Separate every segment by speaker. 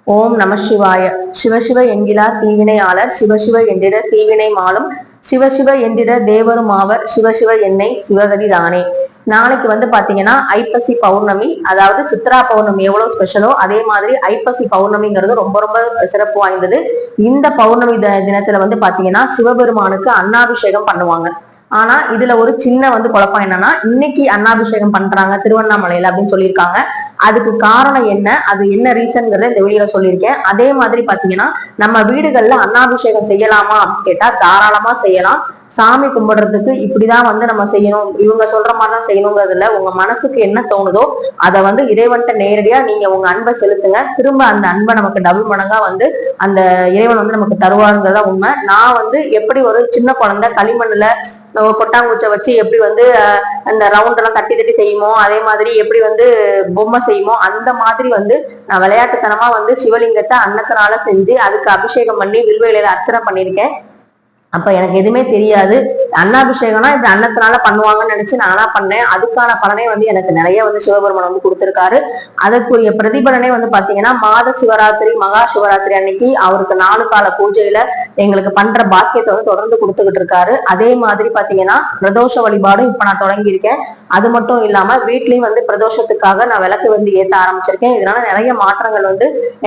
Speaker 1: ஓம் நம சிவாய. சிவசிவ என்கிறார் தீவினையாளர், சிவசிவ என்கிற தீவினை மாலும், சிவசிவ என்கிற தேவரும் ஆவர், சிவசிவ என்னை சிவகதி தானே. நாளைக்கு பாத்தீங்கன்னா ஐப்பசி பௌர்ணமி. அதாவது சித்ரா பௌர்ணமி எவ்வளவு ஸ்பெஷலோ அதே மாதிரி ஐப்பசி பௌர்ணமிங்கிறது ரொம்ப ரொம்ப சிறப்பு வாய்ந்தது. இந்த பௌர்ணமி தினத்துல பாத்தீங்கன்னா சிவபெருமானுக்கு அன்னாபிஷேகம் பண்ணுவாங்க. ஆனா இதுல ஒரு சின்ன குழப்பம் என்னன்னா, இன்னைக்கு அன்னாபிஷேகம் பண்றாங்க திருவண்ணாமலையில அப்படின்னு சொல்லியிருக்காங்க. அதுக்கு காரணம் என்ன, அது என்ன ரீசன்ங்கிறத இந்த வீடியோல சொல்லியிருக்கேன். அதே மாதிரி பாத்தீங்கன்னா நம்ம வீடுகள்ல அன்னாபிஷேகம் செய்யலாமா அப்படின்னு கேட்டா தாராளமா செய்யலாம். சாமி கும்பிடுறதுக்கு இப்படிதான் நம்ம செய்யணும், இவங்க சொல்ற மாதிரிதான் செய்யணுங்கிறதுல உங்க மனசுக்கு என்ன தோணுதோ அதை இறைவன்ட்ட நேரடியா நீங்க உங்க அன்பை செலுத்துங்க. திரும்ப அந்த அன்பை நமக்கு டபுள் மடங்கா அந்த இறைவன் நமக்கு தருவாருங்கிறதா உண்மை. நான் எப்படி ஒரு சின்ன குழந்தை களிமண்ணுல கொட்டாங்குச்சை வச்சு எப்படி அந்த ரவுண்ட் எல்லாம் தட்டி தட்டி செய்யுமோ, அதே மாதிரி எப்படி பொம்மை செய்யுமோ, அந்த மாதிரி நான் விளையாட்டுத்தனமா சிவலிங்கத்தை அன்னத்தினால செஞ்சு அதுக்கு அபிஷேகம் பண்ணி வில்வ அர்ச்சனை பண்ணியிருக்கேன். அப்ப எனக்கு எதுவுமே தெரியாது. அன்னாபிஷேகம்னா இந்த அன்னத்தினால பண்ணுவாங்கன்னு நினைச்சு நானா பண்ணேன். அதுக்கான பலனே எனக்கு நிறைய சிவபெருமான் கொடுத்திருக்காரு. அதற்குரிய பிரதிபலனே பாத்தீங்கன்னா மாத சிவராத்திரி மகா சிவராத்திரி அன்னைக்கு அவருக்கு 4 கால பூஜையில எங்களுக்கு பண்ற பாக்கியத்தை தொடர்ந்து கொடுத்துக்கிட்டு இருக்காரு. அதே மாதிரி பாத்தீங்கன்னா பிரதோஷ வழிபாடும் இப்ப நான் தொடங்கியிருக்கேன். அது மட்டும் இல்லாம வீட்லயும் பிரதோஷத்துக்காக நான் விளக்கு ஏற்ற ஆரம்பிச்சிருக்கேன். இதனால நிறைய மாற்றங்கள்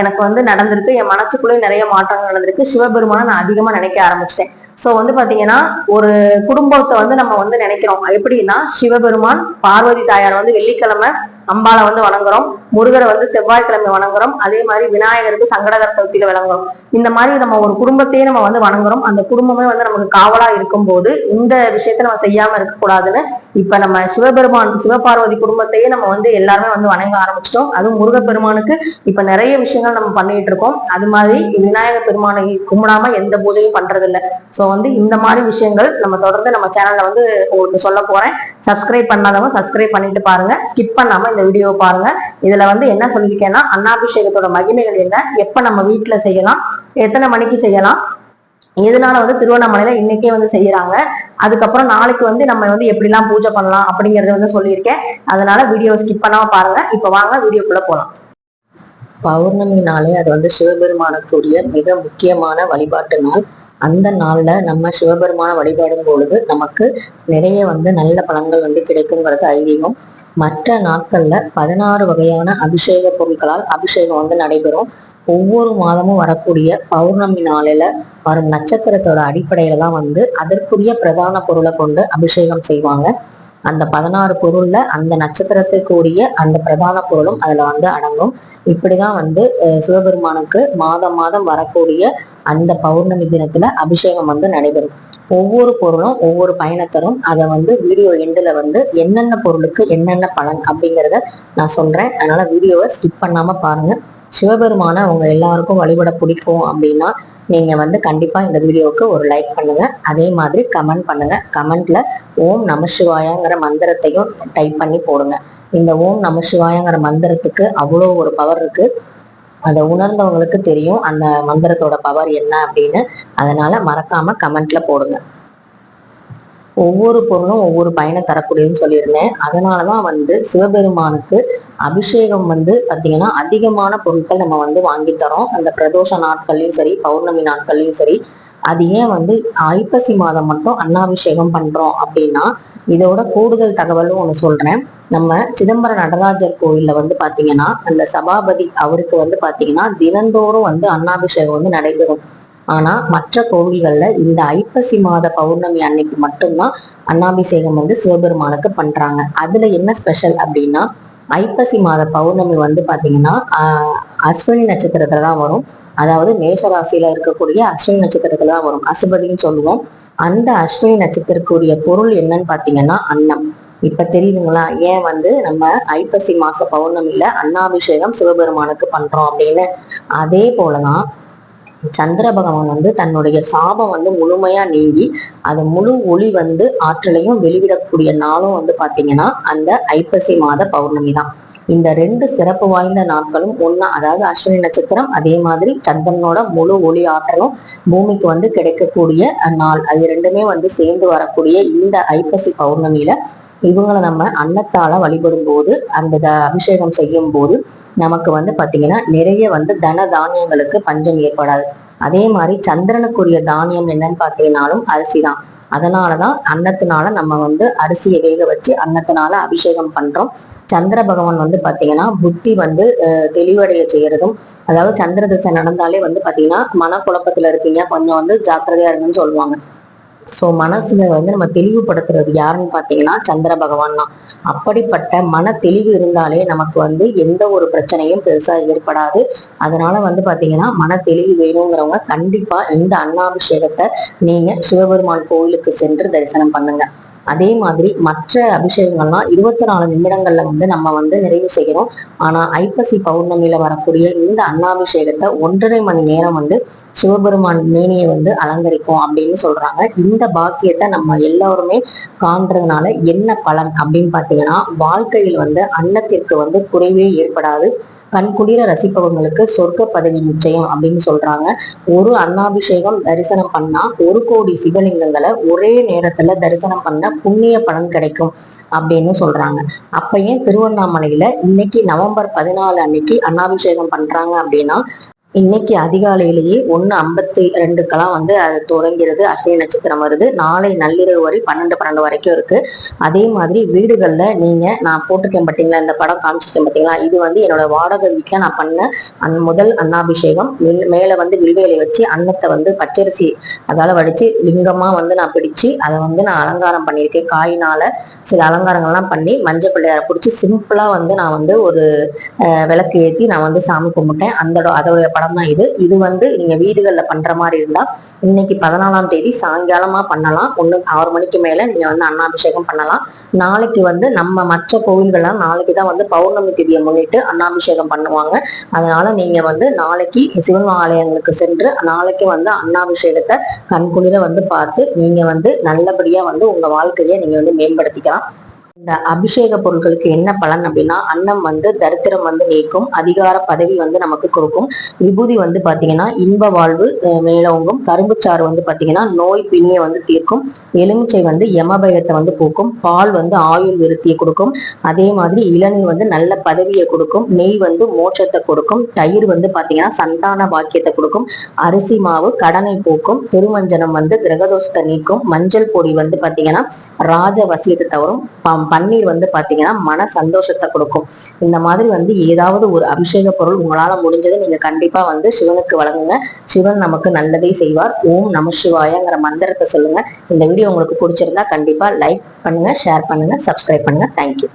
Speaker 1: எனக்கு நடந்திருக்கு. என் மனசுக்குள்ளேயும் நிறைய மாற்றங்கள் நடந்திருக்கு. சிவபெருமானை நான் அதிகமா நினைக்க ஆரம்பிச்சிட்டேன். சோ பாத்தீங்கன்னா ஒரு குடும்பத்தை நம்ம நினைக்கிறோம் எப்படின்னா, சிவபெருமான் பார்வதி தாயார் வெள்ளிக்கிழமை அம்பாளை வணங்குறோம், முருகரை செவ்வாய்க்கிழமை வணங்குறோம், அதே மாதிரி விநாயகருக்கு சங்கடகர சதுர்த்தியில வணங்குறோம். இந்த மாதிரி நம்ம ஒரு குடும்பத்தையே நம்ம வணங்குறோம். அந்த குடும்பமே நமக்கு காவலா இருக்கும் போது இந்த விஷயத்த நம்ம செய்யாம இருக்கக்கூடாதுன்னு இப்ப நம்ம சிவபெருமான் சிவபார்வதி குடும்பத்தையே நம்ம எல்லாருமே வணங்க ஆரம்பிச்சிட்டோம். அதுவும் முருகப்பெருமானுக்கு இப்ப நிறைய விஷயங்கள் நம்ம பண்ணிட்டு இருக்கோம். அது மாதிரி விநாயகர் பெருமானை கும்பிடாம எந்த பூஜையும் பண்றது இல்லை. சோ இந்த மாதிரி விஷயங்கள் நம்ம தொடர்ந்து நம்ம சேனல்ல உங்களுக்கு சொல்ல போறேன். சப்ஸ்கிரைப் பண்ணாதவங்க சப்ஸ்கிரைப் பண்ணிட்டு பாருங்க, ஸ்கிப் பண்ணாம இந்த வீடியோவை பாருங்க. இதுல என்ன சொல்லியிருக்கேன்னா, அன்னாபிஷேகத்தோட மகிமைகள் என்ன, எப்ப நம்ம வீட்டுல செய்யலாம், எத்தனை மணிக்கு செய்யலாம், எதனால திருவண்ணாமலையில இன்னைக்கே செய்யறாங்க, அதுக்கப்புறம் நாளைக்கு நம்ம எப்படிலாம் பூஜை பண்ணலாம் அப்படிங்கறத சொல்லியிருக்கேன். அதனால வீடியோ ஸ்கிப் பண்ணாம பாருங்க. இப்ப வாங்க வீடியோக்குள்ள போலாம். பௌர்ணமி நாளே அது சிவபெருமானுக்குரிய மிக முக்கியமான வழிபாட்டு நாள். அந்த நாள்ல நம்ம சிவபெருமான வழிபாடும் பொழுது நமக்கு நிறைய நல்ல பலன்கள் கிடைக்குங்கிறது ஐதீகம். மற்ற நாட்கள்ல 16 வகையான அபிஷேக பொருட்களால் அபிஷேகம் நடைபெறும். ஒவ்வொரு மாதமும் வரக்கூடிய பௌர்ணமி நாளில வரும் நட்சத்திரத்தோட அடிப்படையில தான் அதற்குரிய பிரதான பொருளை கொண்டு அபிஷேகம் செய்வாங்க. அந்த 16 பொருள்ல அந்த நட்சத்திரத்துக்குரிய அந்த பிரதான பொருளும் அதுல அடங்கும். இப்படிதான் சிவபெருமானுக்கு மாதம் மாதம் வரக்கூடிய அந்த பௌர்ணமி தினத்துல அபிஷேகம் நடைபெறும். ஒவ்வொரு பொருளும் ஒவ்வொரு பயணத்தரும். அதை வீடியோ எண்டுல என்னென்ன பொருளுக்கு என்னென்ன பலன் அப்படிங்கிறத நான் சொல்றேன். அதனால வீடியோவை ஸ்கிப் பண்ணாம பாருங்க. சிவபெருமான உங்க எல்லாருக்கும் வழிபட பிடிக்கும் அப்படின்னா நீங்க கண்டிப்பா இந்த வீடியோவுக்கு ஒரு லைக் பண்ணுங்க. அதே மாதிரி கமெண்ட் பண்ணுங்க. கமெண்ட்ல ஓம் நம சிவாயங்கிற மந்திரத்தையும் டைப் பண்ணி போடுங்க. இந்த ஓம் நம சிவாயங்கிற மந்திரத்துக்கு அவ்வளோ ஒரு பவர் இருக்கு. அதை உணர்ந்தவங்களுக்கு தெரியும் அந்த மந்திரத்தோட பவர் என்ன அப்படின்னு. அதனால மறக்காம கமெண்ட்ல போடுங்க. ஒவ்வொரு பொருளும் ஒவ்வொரு பயணம் தரக்கூடியதுன்னு சொல்லியிருந்தேன். அதனாலதான் சிவபெருமானுக்கு அபிஷேகம் பாத்தீங்கன்னா அதிகமான பொருட்கள் நம்ம வாங்கி தரோம். அந்த பிரதோஷ நாட்கள்லயும் சரி பௌர்ணமி நாட்கள்லயும் சரி. அது ஏன் ஐப்பசி மாதம் மட்டும் அன்னாபிஷேகம் பண்றோம் அப்படின்னா, இதோட கூடுதல் தகவலும் ஒண்ணு சொல்றேன். நம்ம சிதம்பரம் நடராஜர் கோயில்ல பாத்தீங்கன்னா அந்த சபாபதி அவருக்கு பாத்தீங்கன்னா தினந்தோறும் அன்னாபிஷேகம் நடைபெறும். ஆனா மற்ற கோவில்கள்ல இந்த ஐப்பசி மாத பௌர்ணமி அன்னைக்கு மட்டும்தான் அன்னாபிஷேகம் சிவபெருமானுக்கு பண்றாங்க. அதுல என்ன ஸ்பெஷல் அப்படின்னா, ஐப்பசி மாத பௌர்ணமி பாத்தீங்கன்னா அஸ்வினி நட்சத்திரத்துல தான் வரும். அதாவது மேஷராசியில இருக்கக்கூடிய அஸ்வினி நட்சத்திரத்துல தான் வரும். அசுபதின்னு சொல்லுவோம். அந்த அஸ்வினி நட்சத்திரக்குரிய பொருள் என்னன்னு பாத்தீங்கன்னா அன்னம். இப்ப தெரியுதுங்களா ஏன் நம்ம ஐப்பசி மாச பௌர்ணமியில அன்னாபிஷேகம் சிவபெருமானுக்கு பண்றோம் அப்படின்னு. அதே போலதான் சந்திர பகவான் தன்னுடைய சாபம் முழுமையா நீங்கி அது முழு ஒளி ஆற்றலையும் வெளிவிடக்கூடிய நாளும் பாத்தீங்கன்னா அந்த ஐப்பசி மாத பௌர்ணமி தான். இந்த 2 சிறப்பு வாய்ந்த நாட்களும் ஒன்னா, அதாவது அஸ்வினி நட்சத்திரம் அதே மாதிரி சந்திரனோட முழு ஒளி ஆற்றலும் பூமிக்கு கிடைக்கக்கூடிய நாள். அது ரெண்டுமே சேர்ந்து வரக்கூடிய இந்த ஐப்பசி பௌர்ணமியில இவங்களை நம்ம அன்னத்தால வழிபடும் போது அந்த அபிஷேகம் செய்யும் போது நமக்கு வந்து பாத்தீங்கன்னா நிறைய வந்து தன தானியங்களுக்கு பஞ்சம் ஏற்படாது. அதே மாதிரி சந்திரனுக்குரிய தானியம் என்னன்னு பாத்தீங்கன்னாலும் அரிசி தான். அதனாலதான் அன்னத்தினால நம்ம வந்து அரிசியை வேக வச்சு அன்னத்தினால அபிஷேகம் பண்றோம். சந்திர பகவான் வந்து பாத்தீங்கன்னா புத்தி வந்து தெளிவடைய செய்யறதும், அதாவது சந்திர திசை நடந்தாலே வந்து பாத்தீங்கன்னா மனக்குழப்பத்துல இருப்பீங்க, கொஞ்சம் வந்து ஜாக்கிரதையா இருக்குன்னு சொல்லுவாங்க. சோ மனசுல வந்து நம்ம தெளிவுபடுத்துறது யாருன்னு பாத்தீங்கன்னா சந்திர பகவான் தான். அப்படிப்பட்ட மன தெளிவு இருந்தாலே நமக்கு வந்து எந்த ஒரு பிரச்சனையும் பெருசா ஏற்படாது. அதனால வந்து பாத்தீங்கன்னா மன தெளிவு வேணுங்கிறவங்க கண்டிப்பா இந்த அன்னாபிஷேகத்தை நீங்க சிவபெருமான் கோவிலுக்கு சென்று தரிசனம் பண்ணுங்க. அதே மாதிரி மற்ற அபிஷேகங்கள்லாம் 24 நிமிடங்கள்ல வந்து நம்ம வந்து நிறைவு செய்யறோம். ஆனா ஐப்பசி பௌர்ணமியில வரக்கூடிய இந்த அன்னாபிஷேகத்தை 1.5 மணி நேரம் வந்து சிவபெருமான் மேனியை வந்து அலங்கரிக்கும் அப்படின்னு சொல்றாங்க. இந்த பாக்கியத்தை நம்ம எல்லாருமே காண்றதுனால என்ன பலன் அப்படின்னு பாத்தீங்கன்னா, வாழ்க்கையில் வந்து அன்னத்திற்கு வந்து குறைவே ஏற்படாது. கண்குளிர ரசிப்பவங்களுக்கு சொர்க்க பதவி நிச்சயம் அப்படின்னு சொல்றாங்க. ஒரு அன்னாபிஷேகம் தரிசனம் பண்ணா 1 கோடி சிவலிங்கங்களை ஒரே நேரத்துல தரிசனம் பண்ண புண்ணிய பலன் கிடைக்கும் அப்படின்னு சொல்றாங்க. அப்ப ஏன் திருவண்ணாமலையில இன்னைக்கு நவம்பர் 14 அன்னைக்கு அன்னாபிஷேகம் பண்றாங்க அப்படின்னா, இன்னைக்கு அதிகாலையிலேயே 1:52 வந்து அது தொடங்கிறது. அஸ்வினி நட்சத்திரம் வருது. நாளை நள்ளிரவு வரை 12 வரைக்கும் இருக்கு. அதே மாதிரி வீடுகள்ல நீங்க நான் போட்டிருக்கேன் பார்த்தீங்களா, இந்த படம் காமிச்சிருக்கேன் பார்த்தீங்களா, இது வந்து என்னோட வாடகை வீட்டுல நான் பண்ண முதல் அன்னாபிஷேகம். மேல வந்து வில்வேலை வச்சு அன்னத்தை வந்து பச்சரிசி அதால வடிச்சு லிங்கமா வந்து நான் பிடிச்சு அதை வந்து நான் அலங்காரம் பண்ணியிருக்கேன். காயினால சில அலங்காரங்கள்லாம் பண்ணி மஞ்சள் பிள்ளையார பிடிச்சி சிம்பிளா வந்து நான் வந்து ஒரு விளக்கு ஏற்றி நான் வந்து சாமி கும்பிட்டேன். அதோடைய படம் தான் இது. இது வந்து நீங்க வீடுகள்ல பண்ற மாதிரி இருந்தா இன்னைக்கு 14ஆம் தேதி சாயங்காலமா பண்ணலாம். 6 மணிக்கு மேல நீங்க வந்து அன்னாபிஷேகம் பண்ணலாம். நாளைக்கு வந்து நம்ம மற்ற கோவில்கள்லாம் நாளைக்குதான் வந்து பௌர்ணமி திதியை முன்னிட்டு அன்னாபிஷேகம் பண்ணுவாங்க. அதனால நீங்க வந்து நாளைக்கு சிவன் ஆலயங்களுக்கு சென்று நாளைக்கு வந்து அன்னாபிஷேகத்தை கண்குளிர வந்து பார்த்து நீங்க வந்து நல்லபடியா வந்து உங்க வாழ்க்கையை நீங்க வந்து மேம்படுத்திக்கலாம். இந்த அபிஷேக பொருட்களுக்கு என்ன பலன் அப்படின்னா, அன்னம் வந்து தரித்திரம் வந்து நீக்கும், அதிகார பதவி வந்து நமக்கு கொடுக்கும். விபூதி வந்து பாத்தீங்கன்னா இன்ப வாழ்வு மேலோங்கும். கரும்புச்சாறு வந்து பாத்தீங்கன்னா நோய் பிணியை வந்து தீர்க்கும். எலுமிச்சை வந்து யமபயத்தை வந்து போக்கும். பால் வந்து ஆயுள் விருத்தியை கொடுக்கும். அதே மாதிரி இளநீர் வந்து நல்ல பதவியை கொடுக்கும். நெய் வந்து மோட்சத்தை கொடுக்கும். தயிர் வந்து பாத்தீங்கன்னா சந்தான பாக்கியத்தை கொடுக்கும். அரிசி மாவு கடனை போக்கும். திருமஞ்சனம் வந்து கிரகதோஷத்தை நீக்கும். மஞ்சள் பொடி வந்து பாத்தீங்கன்னா ராஜ வசியத்தை தவறும். பன்னீர் வந்து பாத்தீங்கன்னா மன சந்தோஷத்தை கொடுக்கும். இந்த மாதிரி வந்து ஏதாவது ஒரு அபிஷேக பொருள் உங்களால முடிஞ்சது நீங்க கண்டிப்பா வந்து சிவனுக்கு வழங்குங்க. சிவன் நமக்கு நல்லதை செய்வார். ஓம் நம சிவாயங்கிற மந்திரத்தை சொல்லுங்க. இந்த வீடியோ உங்களுக்கு பிடிச்சிருந்தா கண்டிப்பா லைக் பண்ணுங்க, ஷேர் பண்ணுங்க, சப்ஸ்கிரைப் பண்ணுங்க. தேங்க்யூ.